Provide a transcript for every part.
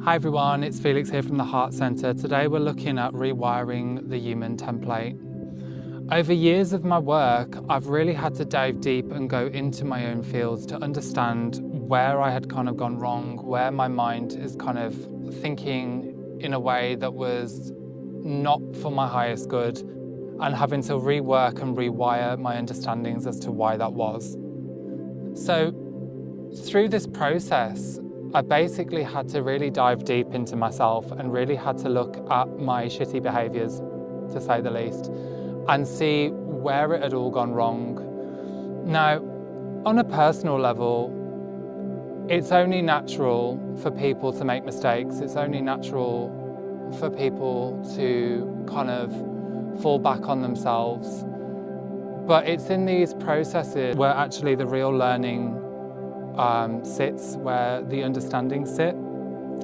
Hi everyone, it's Felix here from the Heart Centre. Today we're looking at rewiring the human template. Over years of my work, I've really had to dive deep and go into my own fields to understand where I had kind of gone wrong, where my mind is kind of thinking in a way that was not for my highest good, and having to rework and rewire my understandings as to why that was. So through this process, I basically had to really dive deep into myself and really had to look at my shitty behaviours, to say the least, and see where it had all gone wrong. Now, on a personal level, it's only natural for people to make mistakes. It's only natural for people to kind of fall back on themselves. But it's in these processes where actually the real learning sits, where the understanding sit,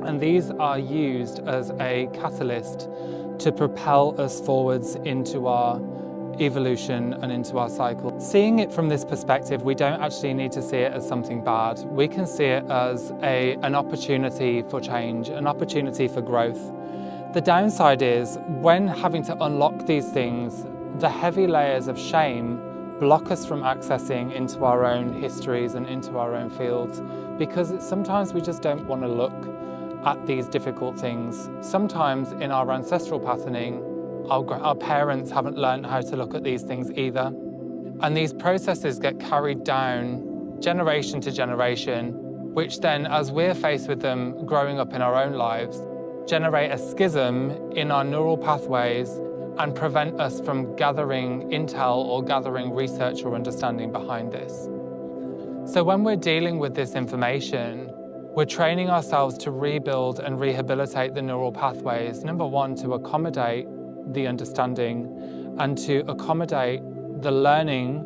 and these are used as a catalyst to propel us forwards into our evolution and into our cycle. Seeing it from this perspective, we don't actually need to see it as something bad. We can see it as an opportunity for change, an opportunity for growth. The downside is, when having to unlock these things, the heavy layers of shame block us from accessing into our own histories and into our own fields, because sometimes we just don't want to look at these difficult things. Sometimes in our ancestral patterning, our parents haven't learned how to look at these things either. And these processes get carried down generation to generation, which then, as we're faced with them growing up in our own lives, generate a schism in our neural pathways and prevent us from gathering intel or gathering research or understanding behind this. So when we're dealing with this information, we're training ourselves to rebuild and rehabilitate the neural pathways, number one, to accommodate the understanding and to accommodate the learning,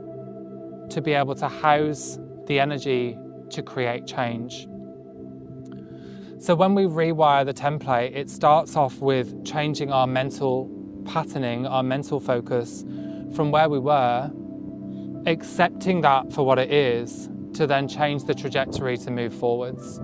to be able to house the energy to create change. So when we rewire the template, it starts off with changing our mental patterning, our mental focus from where we were, accepting that for what it is, to then change the trajectory to move forwards.